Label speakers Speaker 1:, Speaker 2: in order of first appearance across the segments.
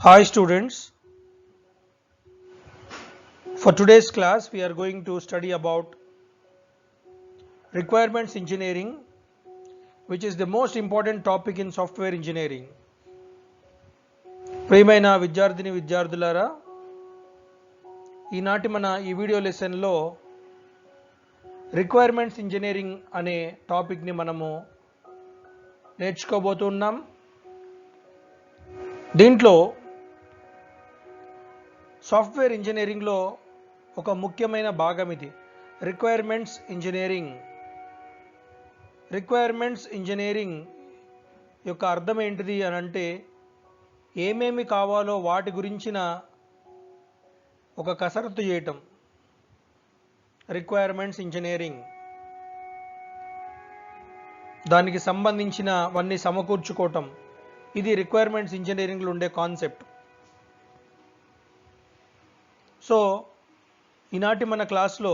Speaker 1: Hi students, for today's class we are going to study about requirements engineering, which is the most important topic in software engineering. ప్రియమైన విద్యార్థులారా, ఈనాటి మన ఈ video లెసన్లో requirements engineering అనే టాపిక్ని మనము నేర్చుకోబోతున్నాం. దీంట్లో సాఫ్ట్వేర్ ఇంజనీరింగ్లో ఒక ముఖ్యమైన భాగం ఇది రిక్వైర్మెంట్స్ ఇంజనీరింగ్. రిక్వైర్మెంట్స్ ఇంజనీరింగ్ యొక్క అర్థం ఏంటిది అని అంటే ఏమేమి కావాలో వాటి గురించిన ఒక కసరత్తు చేయటం. రిక్వైర్మెంట్స్ ఇంజనీరింగ్ దానికి సంబంధించినవన్నీ సమకూర్చుకోవటం, ఇది రిక్వైర్మెంట్స్ ఇంజనీరింగ్లో ఉండే కాన్సెప్ట్. సో ఈనాటి మన క్లాస్లో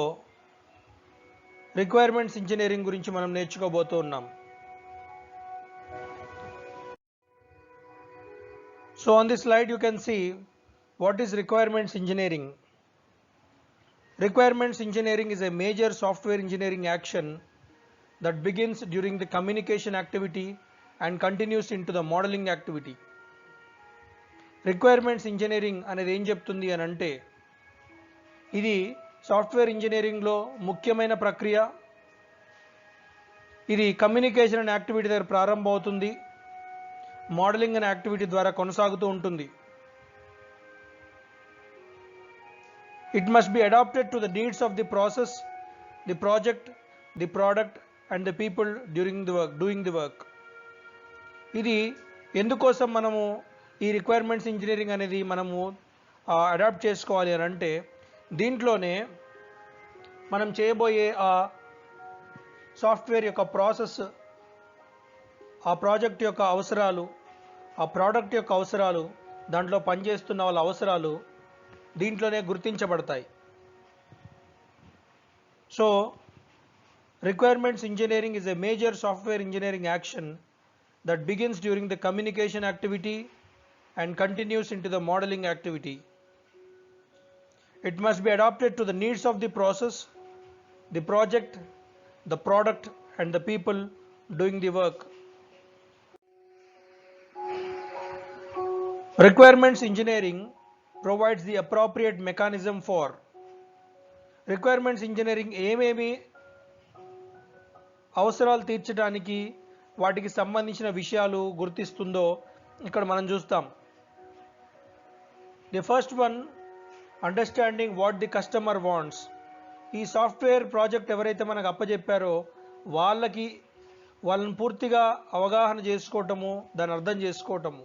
Speaker 1: రిక్వైర్మెంట్స్ ఇంజనీరింగ్ గురించి మనం నేర్చుకోబోతున్నాం. So on this slide you can see what is requirements engineering. Requirements engineering is a major software engineering action that begins during the communication activity and continues into the modeling activity. Requirements engineering అనేది ఏం చెప్తుంది అని అంటే ఇది software ఇంజనీరింగ్లో ముఖ్యమైన ప్రక్రియ. ఇది కమ్యూనికేషన్ అనే యాక్టివిటీ దగ్గర ప్రారంభమవుతుంది, మోడలింగ్ అనే యాక్టివిటీ ద్వారా కొనసాగుతూ ఉంటుంది. It must be adapted to the needs of the process, the project, the product and the people doing the work. ఇది ఎందుకోసం మనము ఈ రిక్వైర్మెంట్స్ ఇంజనీరింగ్ అనేది మనము అడాప్ట్ చేసుకోవాలి అని అంటే దీంట్లోనే మనం చేయబోయే ఆ సాఫ్ట్వేర్ యొక్క ప్రాసెస్, ఆ ప్రాజెక్ట్ యొక్క అవసరాలు, ఆ ప్రోడక్ట్ యొక్క అవసరాలు, దాంట్లో పనిచేస్తున్న వాళ్ళ అవసరాలు దీంట్లోనే గుర్తించబడతాయి. So requirements engineering is a major software engineering action that begins during the communication activity and continues into the modeling activity. It must be adapted to the needs of the process, the project, the product and the people doing the work. Requirements engineering provides the appropriate mechanism for. Requirements engineering ఏమేమి అవసరాలు తీర్చడానికి వాటికి సంబంధించిన విషయాలు గుర్తిస్తుందో ఇక్కడ మనం చూస్తాం. The first one, understanding what the customer wants. ఈ సాఫ్ట్వేర్ ప్రాజెక్ట్ ఎవరైతే మనకు అప్పచెప్పారో వాళ్ళని పూర్తిగా అవగాహన చేసుకోవటము, దాన్ని అర్థం చేసుకోవటము.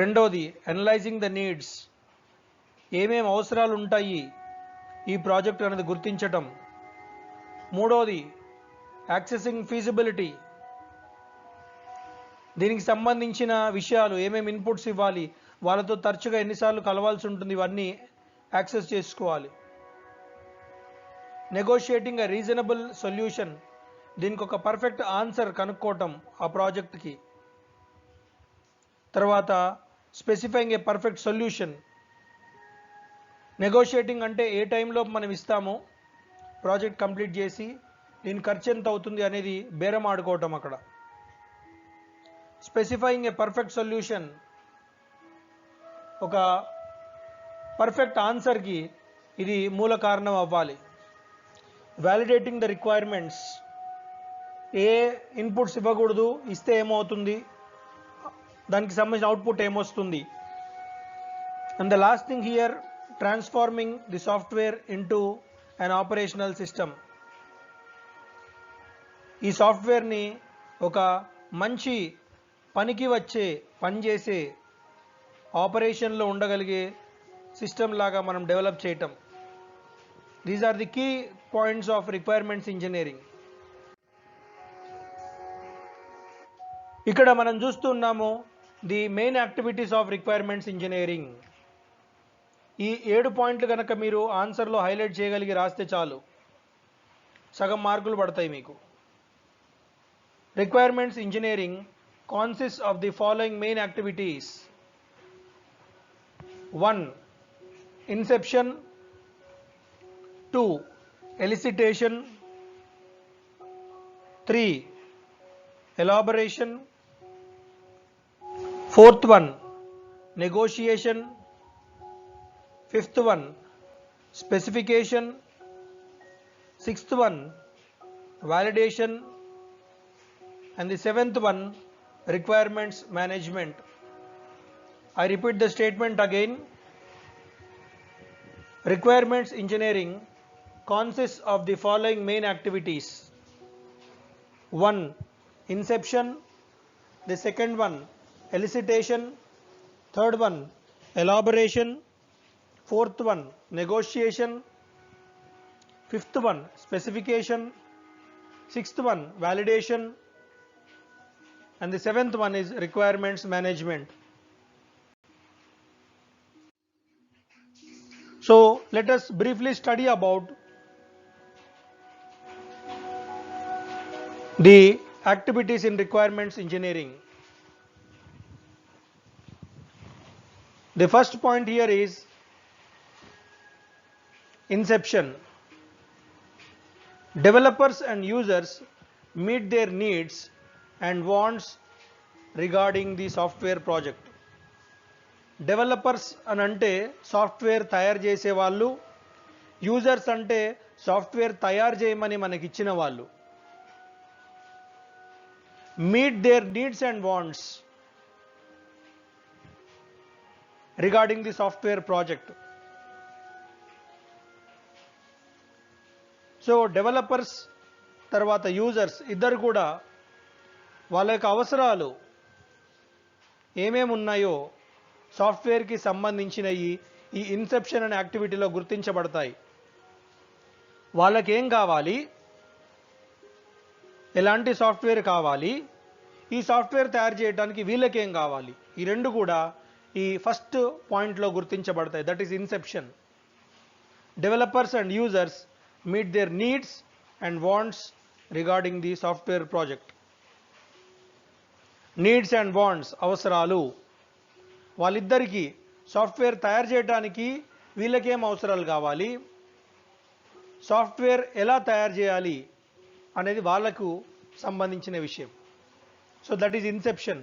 Speaker 1: రెండోది, అనలైజింగ్ ద నీడ్స్. ఏమేమి అవసరాలు ఉంటాయి ఈ ప్రాజెక్ట్ అనేది గుర్తించటం. మూడోది, యాక్సెసింగ్ ఫీజిబిలిటీ. దీనికి సంబంధించిన విషయాలు, ఏమేమి ఇన్పుట్స్ ఇవ్వాలి, వాళ్ళతో తరచుగా ఎన్నిసార్లు కలవాల్సి ఉంటుంది, ఇవన్నీ యాక్సెస్ చేసుకోవాలి. నెగోషియేటింగ్ ఎ రీజనబుల్ సొల్యూషన్. దీనికి ఒక పర్ఫెక్ట్ ఆన్సర్ కనుక్కోవటం ఆ ప్రాజెక్ట్కి. తర్వాత specifying a perfect solution. Negotiating అంటే ఏ టైంలో మనం ఇస్తామో ప్రాజెక్ట్ కంప్లీట్ చేసి దీని ఖర్చు ఎంత అవుతుంది అనేది బేరం ఆడుకోవటం అక్కడ. స్పెసిఫైయింగ్ ఏ పర్ఫెక్ట్ సొల్యూషన్, ఒక పర్ఫెక్ట్ ఆన్సర్కి ఇది మూల కారణం అవ్వాలి. Validating the requirements. A inputs ఇవ్వకూడదు, ఇస్తే ఏమవుతుంది, దానికి సంబంధించిన అవుట్పుట్ ఏమొస్తుంది. And the last thing here, transforming the software into an operational system. ఈ సాఫ్ట్వేర్ని ఒక మంచి పనిచేసే ఆపరేషన్లో ఉండగలిగే సిస్టమ్ లాగా మనం డెవలప్ చేయటం. These are the key points of requirements engineering. ఇక్కడ మనం చూస్తున్నాము the main activities of requirements engineering. ఈ 7 పాయింట్లు కనుక మీరు ఆన్సర్లో హైలైట్ చేయగలిగి రాస్తే చాలు, సగం మార్కులు పడతాయి మీకు. Requirements engineering consists of the following main activities. 1. Inception. 2. Elicitation. 3. Elaboration. 4th one, negotiation. 5th one, specification. 6th one, validation. And the 7th one, requirements management. I repeat the statement again. Requirements engineering consists of the following main activities. 1. Inception. The second one, elicitation. Third one, elaboration. Fourth one, negotiation. Fifth one, specification. Sixth one, validation. And the 7th one is requirements management. So let us briefly study about the activities in requirements engineering. The first point here is inception. Developers and users meet their needs and wants regarding the software project. Developers అని అంటే software తయారు చేసే వాళ్ళు, users అంటే software తయారు చేయమని మనకి ఇచ్చిన వాళ్ళు. Meet their needs and wants regarding the software project. So developers తర్వాత యూజర్స్ ఇద్దరు కూడా వాళ్ళ యొక్క అవసరాలు ఏమేమి ఉన్నాయో సాఫ్ట్వేర్కి సంబంధించిన ఈ ఇన్సెప్షన్ అనే యాక్టివిటీలో గుర్తించబడతాయి. వాళ్ళకి ఏం కావాలి, ఎలాంటి సాఫ్ట్వేర్ కావాలి, ఈ సాఫ్ట్వేర్ తయారు చేయడానికి వీళ్ళకేం కావాలి, ఈ రెండు కూడా ఈ ఫస్ట్ పాయింట్లో గుర్తించబడతాయి. That is inception. Developers and users meet their needs and wants regarding the software project. Needs and wants అవసరాలు, వాళ్ళిద్దరికీ సాఫ్ట్వేర్ తయారు చేయడానికి వీళ్ళకేం అవసరాలు కావాలి, సాఫ్ట్వేర్ ఎలా తయారు చేయాలి అనేది వాళ్ళకు సంబంధించిన విషయం. So that is inception.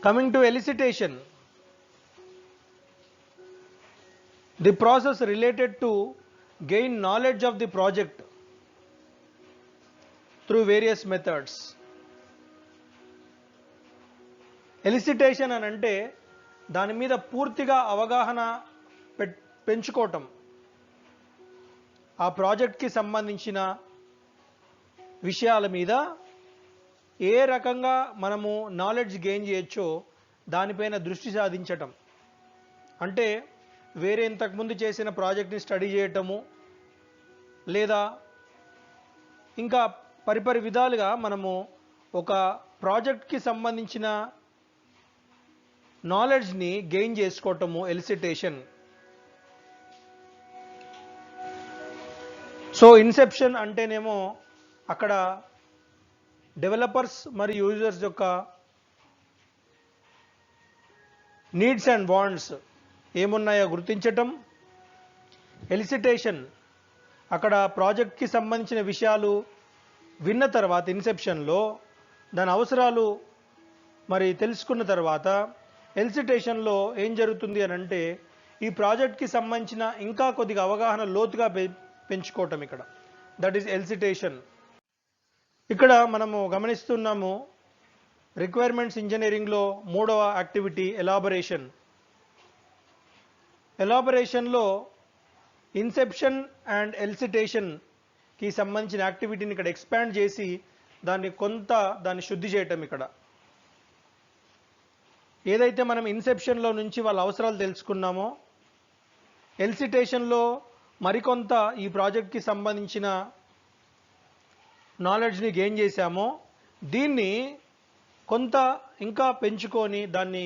Speaker 1: Coming to elicitation, the process related to gain knowledge of the project through various methods. Elicitation అని అంటే దాని మీద పూర్తిగా అవగాహన పెంచుకోవటం, ఆ ప్రాజెక్ట్కి సంబంధించిన విషయాల మీద ఏ రకంగా మనము నాలెడ్జ్ గెయిన్ చేయొచ్చో దానిపైన దృష్టి సాధించటం. అంటే వేరే ఇంతకుముందు చేసిన ప్రాజెక్ట్ని స్టడీ చేయటము, లేదా ఇంకా పరిపరి విధాలుగా మనము ఒక ప్రాజెక్ట్కి సంబంధించిన నాలెడ్జ్ని గెయిన్ చేసుకోవటము ఎలిసిటేషన్. సో ఇన్సెప్షన్ అంటేనేమో అక్కడ డెవలపర్స్ మరియు యూజర్స్ యొక్క నీడ్స్ అండ్ వాంట్స్ ఏమున్నాయో గుర్తించటం. ఎలిసిటేషన్ అక్కడ ప్రాజెక్ట్కి సంబంధించిన విషయాలు విన్న తర్వాత ఇన్సెప్షన్లో దాని అవసరాలు మరి తెలుసుకున్న తర్వాత ఎలిసిటేషన్లో ఏం జరుగుతుంది అని అంటే ఈ ప్రాజెక్ట్కి సంబంధించిన ఇంకా కొద్దిగా అవగాహన లోతుగా పెంచుకోవటం ఇక్కడ. That is elicitation. ఇక్కడ మనము గమనిస్తున్నాము రిక్వైర్మెంట్స్ ఇంజనీరింగ్లో మూడవ యాక్టివిటీ ఎలాబరేషన్. ఎలాబరేషన్లో ఇన్సెప్షన్ అండ్ ఎలిసిటేషన్కి సంబంధించిన యాక్టివిటీని ఇక్కడ ఎక్స్పాండ్ చేసి దాన్ని శుద్ధి చేయటం. ఇక్కడ ఏదైతే మనం ఇన్సెప్షన్లో నుంచి వాళ్ళ అవసరాలు తెలుసుకున్నామో, ఎలిసిటేషన్లో మరికొంత ఈ ప్రాజెక్ట్కి సంబంధించిన నాలెడ్జ్ని గెయిన్ చేశామో, దీన్ని కొంత ఇంకా పెంచుకొని దాన్ని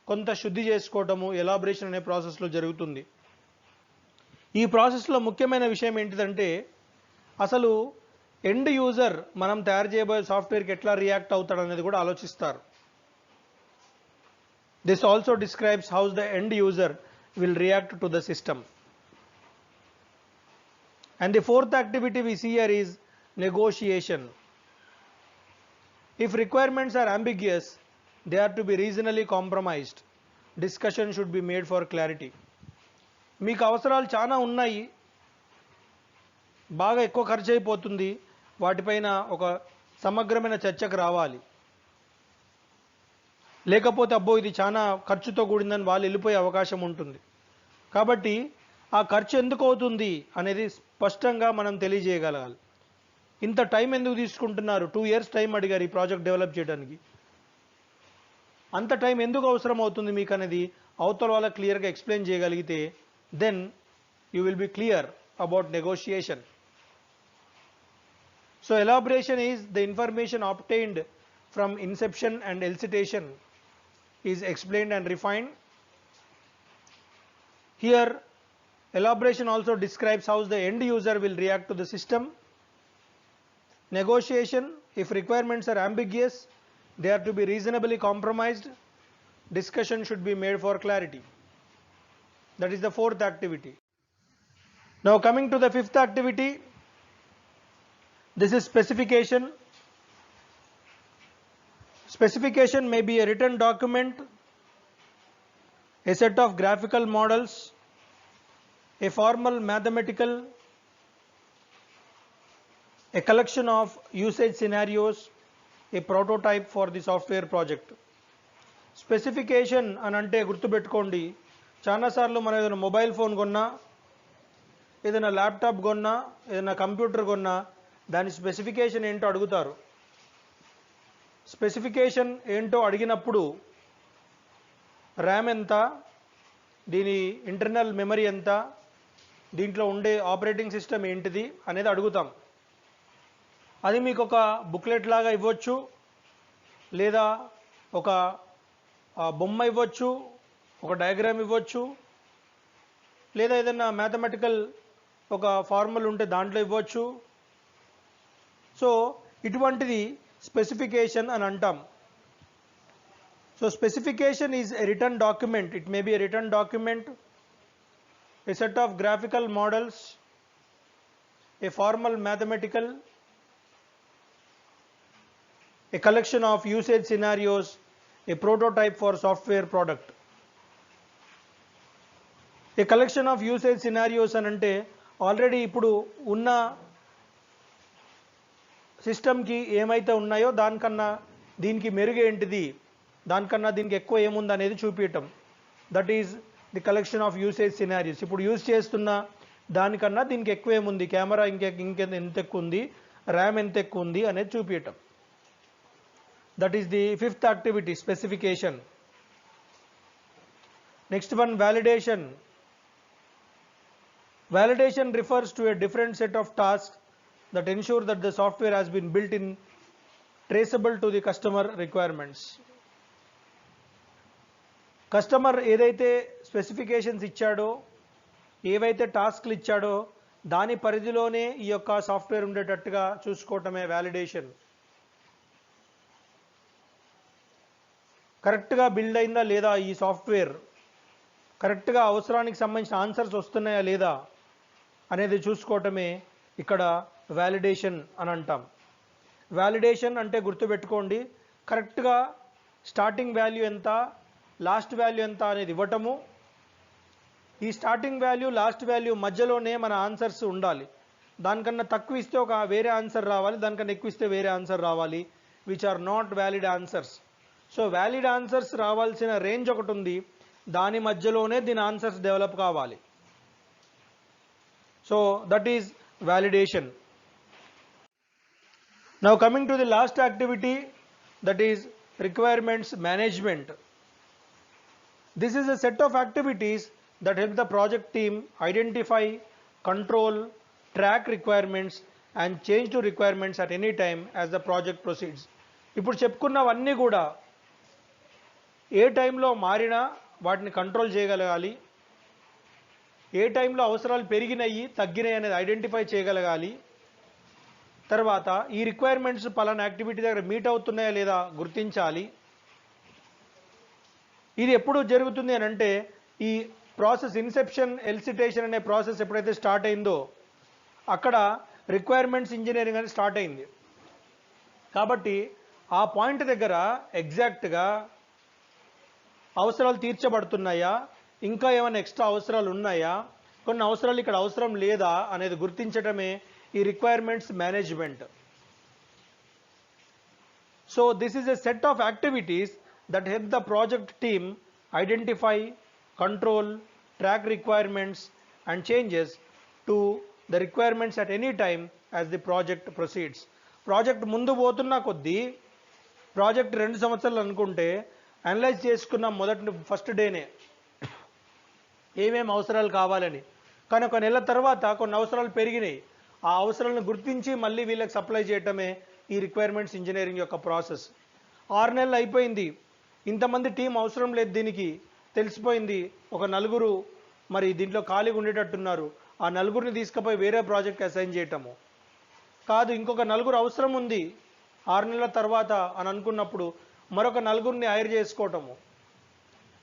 Speaker 1: కొంత శుద్ధి చేసుకోవటము ఎలాబరేషన్ అనే ప్రాసెస్లో జరుగుతుంది. ఈ ప్రాసెస్లో ముఖ్యమైన విషయం ఏంటిదంటే అసలు ఎండ్ యూజర్ మనం తయారు చేయబోయే సాఫ్ట్వేర్కి ఎట్లా రియాక్ట్ అవుతాడు అనేది కూడా ఆలోచిస్తారు. This also describes how the end user will react to the system. And the fourth activity we see here is negotiation. If requirements are ambiguous, they are to be reasonably compromised. Discussion should be made for clarity. మీకు అవసరాలు చాలా ఉన్నాయి, బాగా ఎక్కువ ఖర్చు అయిపోతుంది, వాటిపైన ఒక సమగ్రమైన చర్చకు రావాలి. లేకపోతే అబ్బో ఇది చాలా ఖర్చుతో కూడిందని వాళ్ళు వెళ్ళిపోయే అవకాశం ఉంటుంది. కాబట్టి ఆ ఖర్చు ఎందుకు అవుతుంది అనేది స్పష్టంగా మనం తెలియజేయగలగాలి. ఇంత టైం ఎందుకు తీసుకుంటున్నారు, 2 years టైం అడిగారు ఈ ప్రాజెక్ట్ డెవలప్ చేయడానికి, అంత టైం ఎందుకు అవసరం అవుతుంది మీకు అనేది అవతల వాళ్ళకి క్లియర్గా ఎక్స్ప్లెయిన్ చేయగలిగితే then you will be clear about negotiation. So elaboration is the information obtained from inception and elicitation is explained and refined. Here elaboration also describes how the end user will react to the system. Negotiation, if requirements are ambiguous, they are to be reasonably compromised. Discussion should be made for clarity. That is the fourth activity. Now coming to the fifth activity, this is specification. Specification may be a written document, a set of graphical models, a formal mathematical, a collection of usage scenarios, a prototype for the software project. Specification అని అంటే గుర్తుపెట్టుకోండి, చాలాసార్లు మనం ఏదైనా mobile phone కొన్నా, ఏదైనా laptop కొన్నా, ఏదైనా కంప్యూటర్ కొన్నా దాని స్పెసిఫికేషన్ ఏంటో అడుగుతారు. స్పెసిఫికేషన్ ఏంటో అడిగినప్పుడు ర్యామ్ ఎంత, దీని ఇంటర్నల్ మెమరీ ఎంత, దీంట్లో ఉండే ఆపరేటింగ్ సిస్టమ్ ఏంటిది అనేది అడుగుతాం. అది మీకు ఒక బుక్లెట్ లాగా ఇవ్వచ్చు, లేదా ఒక బొమ్మ ఇవ్వచ్చు, ఒక డయాగ్రామ్ ఇవ్వచ్చు, లేదా ఏదైనా మ్యాథమెటికల్ ఒక ఫార్ములా ఉంటే దాంట్లో ఇవ్వచ్చు. సో ఇటువంటిది స్పెసిఫికేషన్ అని అంటాం. So specification is a written document. It may be a written document, a set of graphical models, a formal mathematical, a collection of usage scenarios, a prototype for software product. A collection of usage scenarios అని అంటే already ఇప్పుడు ఉన్న సిస్టమ్కి ఏమైతే ఉన్నాయో దానికన్నా దీనికి మెరుగేంటిది, దానికన్నా దీనికి ఎక్కువ ఏముంది అనేది చూపించటం. That is the collection of usage scenarios. ఇప్పుడు యూజ్ చేస్తున్న దానికన్నా దీనికి ఎక్కువ ఏముంది, కెమెరా ఎంత ఎక్కువ ఉంది, ర్యామ్ ఎంత ఎక్కువ ఉంది అనేది చూపించటం. That is the fifth activity, specification. Next one, validation. Validation refers to a different set of tasks that ensure that the software has been built in traceable to the customer requirements. Customer ఏదైతే specifications ఇచ్చాడో, ఏవైతే టాస్క్లు ఇచ్చాడో దాని పరిధిలోనే ఈ యొక్క software ఉండేటట్టుగా చూసుకోవటమే వ్యాలిడేషన్. కరెక్ట్గా బిల్డ్ అయిందా లేదా ఈ సాఫ్ట్వేర్, కరెక్ట్గా అవసరానికి సంబంధించిన ఆన్సర్స్ వస్తున్నాయా లేదా అనేది చూసుకోవటమే ఇక్కడ వ్యాలిడేషన్ అని అంటాం. వ్యాలిడేషన్ అంటే గుర్తుపెట్టుకోండి, కరెక్ట్గా స్టార్టింగ్ వాల్యూ ఎంత, లాస్ట్ వాల్యూ ఎంత అనేది ఇవ్వటము. ఈ స్టార్టింగ్ వాల్యూ లాస్ట్ వాల్యూ మధ్యలోనే మన ఆన్సర్స్ ఉండాలి. దానికన్నా తక్కువ ఇస్తే ఒక వేరే ఆన్సర్ రావాలి, దానికన్నా ఎక్కువ ఇస్తే వేరే ఆన్సర్ రావాలి, which are not valid answers. So valid answers రావాల్సిన రేంజ్ ఒకటి ఉంది, దాని మధ్యలోనే దీని ఆన్సర్స్ డెవలప్ కావాలి. So that is validation. Now coming to the last activity, that is requirements management. This is a set of activities that help the project team identify, control, track requirements and change to requirements at any time as the project proceeds. ఇప్పుడు చెప్పుకున్నవన్నీ కూడా ఏ టైంలో మారినా వాటిని control చేయగలగాలి, ఏ టైంలో అవసరాలు పెరిగినాయి తగ్గినాయి అనేది ఐడెంటిఫై చేయగలగాలి. తర్వాత ఈ రిక్వైర్మెంట్స్ పలానా యాక్టివిటీ దగ్గర మీట్ అవుతున్నాయా లేదా గుర్తించాలి. ఇది ఎప్పుడు జరుగుతుంది అని అంటే ఈ ప్రాసెస్ ఇన్సెప్షన్ ఎల్సిటేషన్ అనే ప్రాసెస్ ఎప్పుడైతే స్టార్ట్ అయిందో అక్కడ రిక్వైర్మెంట్స్ ఇంజనీరింగ్ అని స్టార్ట్ అయింది. కాబట్టి ఆ పాయింట్ దగ్గర ఎగ్జాక్ట్గా అవసరాలు తీర్చబడుతున్నాయా, ఇంకా ఏమైనా ఎక్స్ట్రా అవసరాలు ఉన్నాయా, కొన్ని అవసరాలు ఇక్కడ అవసరం లేదా అనేది గుర్తించడమే ఈ requirements management. So this is a set of activities that help the project team identify, control, track requirements and changes to the requirements at any time as the project proceeds. Project ముందు పోతున్న కొద్దీ project 2 సంవత్సరాలు అనుకుంటే analyse చేసుకున్న first డేనే ఏమేమి అవసరాలు కావాలని, కానీ ఒక నెల తర్వాత కొన్ని అవసరాలు పెరిగినాయి. ఆ అవసరాలను గుర్తించి మళ్ళీ వీళ్ళకి సప్లై చేయటమే ఈ రిక్వైర్మెంట్స్ ఇంజనీరింగ్ యొక్క ప్రాసెస్. 6 నెలలు అయిపోయింది, ఇంతమంది టీం అవసరం లేదు, దీనికి తెలిసిపోయింది, ఒక నలుగురు మరి దీంట్లో ఖాళీగా ఉండేటట్టున్నారు, ఆ నలుగురిని తీసుకుపోయి వేరే ప్రాజెక్ట్ అసైన్ చేయటము కాదు, ఇంకొక నలుగురు అవసరం ఉంది 6 నెలల తర్వాత అని అనుకున్నప్పుడు మరొక నలుగురిని హైర్ చేసుకోవటము.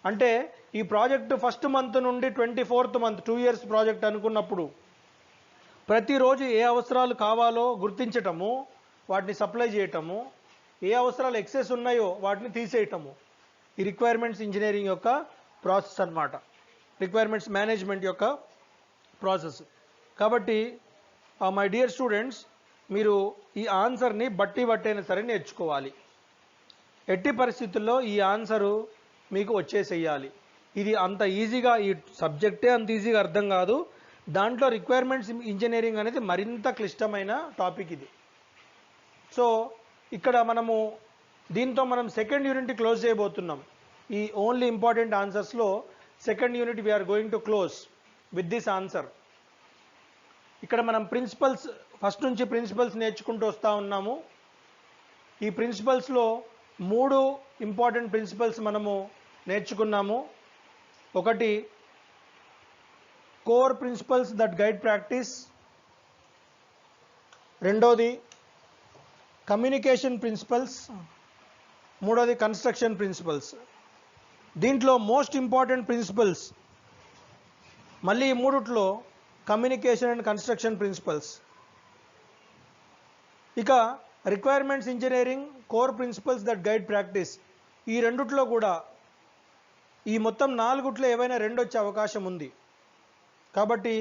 Speaker 1: అంటే ఈ ప్రాజెక్టు ఫస్ట్ మంత్ నుండి 24th మంత్ 2 years ప్రాజెక్ట్ అనుకున్నప్పుడు ప్రతిరోజు ఏ అవసరాలు కావాలో గుర్తించటము, వాటిని సప్లై చేయటము, ఏ అవసరాలు ఎక్సెస్ ఉన్నాయో వాటిని తీసేయటము ఈ రిక్వైర్మెంట్స్ ఇంజనీరింగ్ యొక్క ప్రాసెస్ అన్నమాట, రిక్వైర్మెంట్స్ మేనేజ్మెంట్ యొక్క ప్రాసెస్. కాబట్టి మై డియర్ స్టూడెంట్స్, మీరు ఈ ఆన్సర్ని బట్టైనా సరే నేర్చుకోవాలి. ఎట్టి పరిస్థితుల్లో ఈ ఆన్సరు మీకు వచ్చేసేయాలి. ఇది అంత ఈజీగా, ఈ సబ్జెక్టే అంత ఈజీగా అర్థం కాదు, దాంట్లో రిక్వైర్మెంట్స్ ఇంజనీరింగ్ అనేది మరింత క్లిష్టమైన టాపిక్ ఇది. సో ఇక్కడ మనము దీంతో మనం సెకండ్ యూనిట్ క్లోజ్ చేయబోతున్నాం. ఈ ఓన్లీ ఇంపార్టెంట్ ఆన్సర్స్లో second unit we are going to close with this answer. ఇక్కడ మనం ప్రిన్సిపల్స్ ఫస్ట్ నుంచి ప్రిన్సిపల్స్ నేర్చుకుంటూ వస్తూ ఉన్నాము. ఈ ప్రిన్సిపల్స్లో 3 ఇంపార్టెంట్ ప్రిన్సిపల్స్ మనము నేర్చుకున్నాము. ఒకటి core principles that guide practice, రెండోది కమ్యూనికేషన్ ప్రిన్సిపల్స్, మూడోది కన్స్ట్రక్షన్ ప్రిన్సిపల్స్. దీంట్లో మోస్ట్ ఇంపార్టెంట్ ప్రిన్సిపల్స్ మళ్ళీ ఈ మూడిట్లో కమ్యూనికేషన్ అండ్ కన్స్ట్రక్షన్ ప్రిన్సిపల్స్. ఇక requirements engineering, core principles that guide practice, ఈ రెండిట్లో కూడా ఈ మొత్తం 4 ఏవైనా 2 వచ్చే అవకాశం ఉంది. కాబట్టి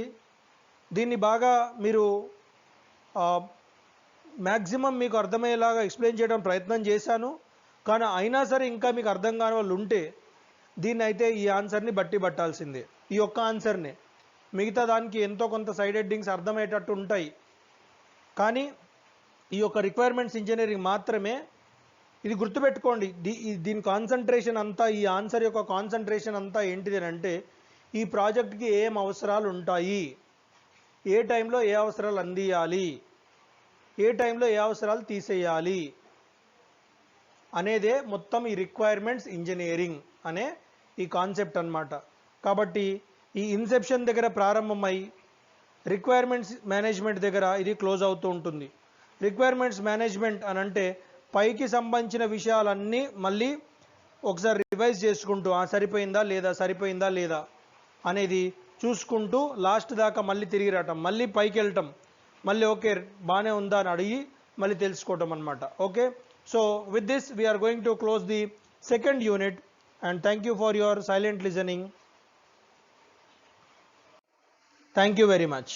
Speaker 1: దీన్ని బాగా మీరు మ్యాక్సిమం మీకు అర్థమయ్యేలాగా ఎక్స్ప్లెయిన్ చేయడం ప్రయత్నం చేశాను. కానీ అయినా సరే ఇంకా మీకు అర్థం కాని వాళ్ళు ఉంటే దీన్ని అయితే ఈ ఆన్సర్ని పట్టాల్సిందే, ఈ ఒక్క ఆన్సర్నే. మిగతా దానికి ఎంతో కొంత సైడ్ హెడ్డింగ్స్ అర్థమయ్యేటట్టు ఉంటాయి, కానీ ఈ యొక్క రిక్వైర్మెంట్స్ ఇంజనీరింగ్ మాత్రమే. ఇది గుర్తుపెట్టుకోండి, దీని కాన్సన్ట్రేషన్ అంతా, ఈ ఆన్సర్ యొక్క కాన్సన్ట్రేషన్ అంతా ఏంటిది అంటే ఈ ప్రాజెక్ట్కి ఏం అవసరాలు ఉంటాయి, ఏ టైంలో ఏ అవసరాలు అందియాలి, ఏ టైంలో ఏ అవసరాలు తీసేయాలి అనేదే మొత్తం ఈ రిక్వైర్మెంట్స్ ఇంజనీరింగ్ అనే ఈ కాన్సెప్ట్ అన్నమాట. కాబట్టి ఈ ఇన్సెప్షన్ దగ్గర ప్రారంభమై రిక్వైర్మెంట్స్ మేనేజ్మెంట్ దగ్గర ఇది క్లోజ్ అవుతూ ఉంటుంది. రిక్వైర్మెంట్స్ మేనేజ్మెంట్ అని అంటే పైకి సంబంధించిన విషయాలన్నీ మళ్ళీ ఒకసారి రివైజ్ చేసుకుంటూ సరిపోయిందా లేదా అనేది చూసుకుంటూ లాస్ట్ దాకా మళ్ళీ తిరిగి రావటం, మళ్ళీ పైకి వెళ్ళటం, మళ్ళీ ఓకే బాగానే ఉందా అని అడిగి మళ్ళీ తెలుసుకోవటం అన్నమాట. Okay, so with this we are going to close the second unit and thank you for your silent listening. Thank you very much.